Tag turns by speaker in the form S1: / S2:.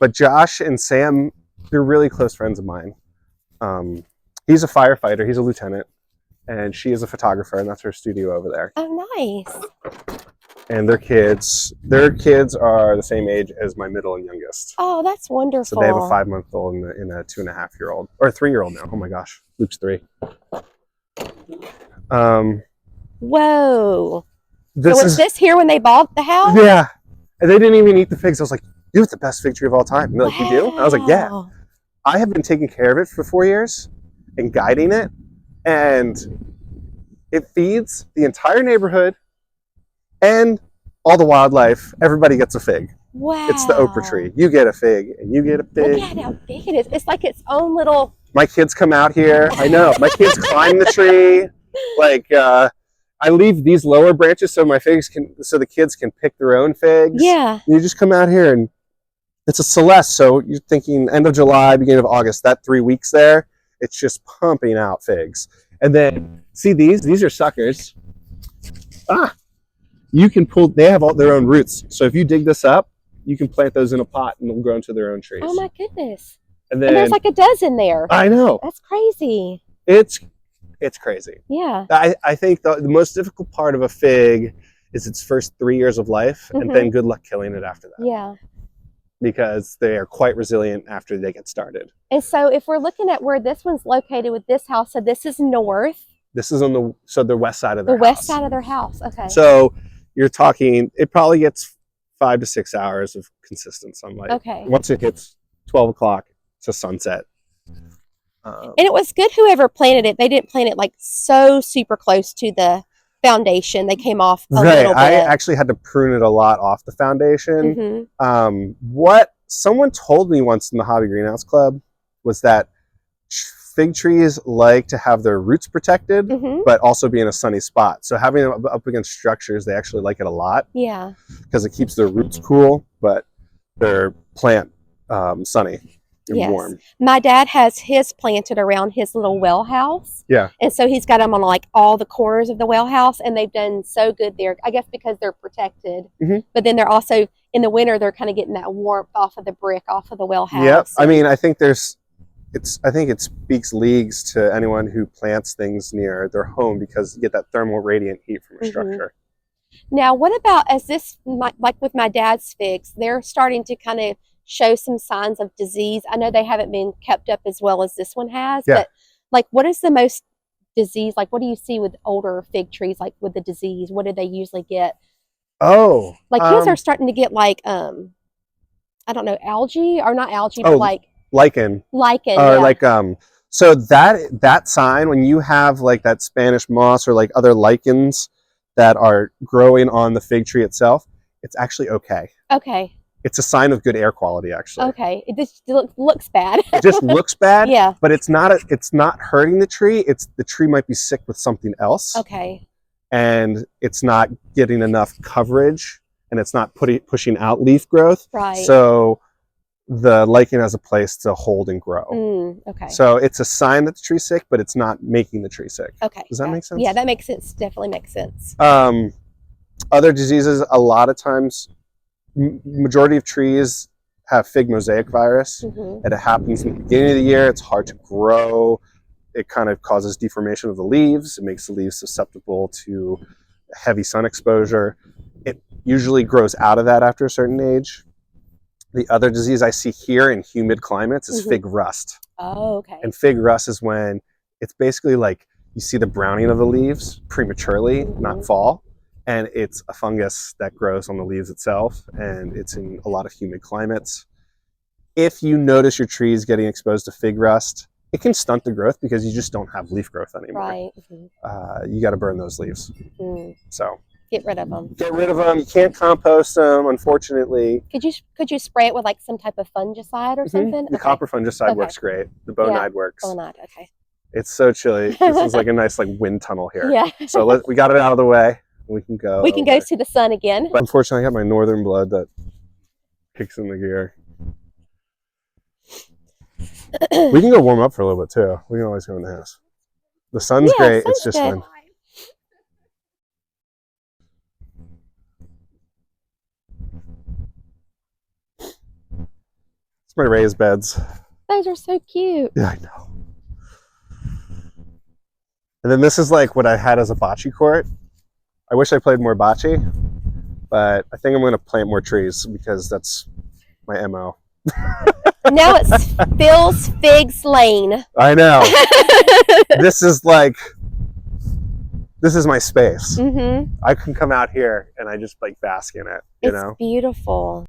S1: But Josh and Sam, they're really close friends of mine. He's a firefighter. He's a lieutenant. And she is a photographer, and that's her studio over there.
S2: Oh, nice.
S1: And their kids are the same age as my middle and youngest.
S2: Oh, that's wonderful.
S1: So they have a 5-month-old and a 2.5-year-old, or a 3-year-old now. Oh my gosh, Luke's 3.
S2: Whoa.
S1: This
S2: so was this here when they bought the house?
S1: Yeah. And they didn't even eat the figs. I was like, you have the best fig tree of all time. And they're like, you do? And I was like, yeah. I have been taking care of it for 4 years and guiding it. And it feeds the entire neighborhood and all the wildlife. Everybody gets a fig.
S2: Wow.
S1: It's the Oprah tree. You get a fig and you get a fig.
S2: Look at how big it is. It's like its own little...
S1: My kids come out here. I know. My kids climb the tree. Like, I leave these lower branches so so the kids can pick their own figs.
S2: Yeah.
S1: You just come out here and it's a Celeste. So you're thinking end of July, beginning of August, that 3 weeks there, it's just pumping out figs. And then see these are suckers. You can pull, they have all their own roots. So if you dig this up, you can plant those in a pot and they'll grow into their own trees.
S2: Oh my goodness.
S1: And
S2: there's like a dozen there.
S1: I know.
S2: That's crazy.
S1: It's crazy.
S2: Yeah.
S1: I think the most difficult part of a fig is its first 3 years of life, and then good luck killing it after that.
S2: Yeah.
S1: Because they are quite resilient after they get started.
S2: And so if we're looking at where this one's located with this house, so this is north.
S1: This is on the west side of their house.
S2: The west side of their house. Okay.
S1: So you're talking, it probably gets 5 to 6 hours of consistent sunlight.
S2: Okay.
S1: Once it hits 12 o'clock to sunset.
S2: And it was good whoever planted it. They didn't plant it like so super close to the foundation. They came off a little bit.
S1: I actually had to prune it a lot off the foundation. What someone told me once in the Hobby Greenhouse Club was that fig trees like to have their roots protected, but also be in a sunny spot. So having them up against structures, they actually like it a lot.
S2: Yeah. Because
S1: it keeps their roots cool, but their plant sunny. Warm.
S2: My dad has his planted around his little well house.
S1: Yeah.
S2: And so he's got them on like all the corners of the well house, and they've done so good there. I guess because they're protected, but then they're also in the winter they're kind of getting that warmth off of the brick, off of the well house.
S1: Yep. I mean, I think it speaks leagues to anyone who plants things near their home because you get that thermal radiant heat from a structure.
S2: Now, what about like with my dad's figs, they're starting to kind of show some signs of disease. I know they haven't been kept up as well as this one has, but like what is the most disease? Like what do you see with older fig trees, like with the disease? What do they usually get?
S1: Oh,
S2: like his are starting to get like, I don't know, algae or not algae, but like
S1: lichen.
S2: Lichen,
S1: like, so that sign, when you have like that Spanish moss or like other lichens that are growing on the fig tree itself, it's actually okay.
S2: Okay.
S1: It's a sign of good air quality, actually.
S2: Okay, it just looks bad.
S1: It just looks bad.
S2: Yeah.
S1: But it's not hurting the tree. The tree might be sick with something else.
S2: Okay.
S1: And it's not getting enough coverage, and it's not pushing out leaf growth.
S2: Right.
S1: So the lichen has a place to hold and grow.
S2: Okay.
S1: So it's a sign that the tree's sick, but it's not making the tree sick.
S2: Okay.
S1: Does that make sense?
S2: Yeah, that makes sense. Definitely makes sense.
S1: Other diseases, a lot of times, majority of trees have fig mosaic virus, and it happens in the beginning of the year. It's hard to grow. It kind of causes deformation of the leaves. It makes the leaves susceptible to heavy sun exposure. It usually grows out of that after a certain age. The other disease I see here in humid climates is fig rust.
S2: Oh, okay.
S1: And fig rust is when it's basically like you see the browning of the leaves prematurely, not fall. And it's a fungus that grows on the leaves itself, and it's in a lot of humid climates. If you notice your trees getting exposed to fig rust, it can stunt the growth because you just don't have leaf growth anymore.
S2: Right.
S1: You got to burn those leaves. So
S2: get rid of them.
S1: Get rid of them. You can't compost them, unfortunately.
S2: Could you spray it with like some type of fungicide or something?
S1: The copper fungicide works great. The bonide works.
S2: Bonide, okay.
S1: It's so chilly. This is like a nice like wind tunnel here.
S2: Yeah.
S1: So we got it out of the way. We can go.
S2: We can go see the sun again.
S1: But unfortunately, I got my northern blood that kicks in the gear. We can go warm up for a little bit too. We can always go in the house. The sun's great. It's just when. It's my raised beds.
S2: Those are so cute.
S1: Yeah, I know. And then this is like what I had as a bocce court. I wish I played more bocce, but I think I'm going to plant more trees because that's my MO.
S2: Now it's Phil's Figs Lane.
S1: I know. This is my space. I can come out here and I just like bask in it, you know?
S2: It's beautiful.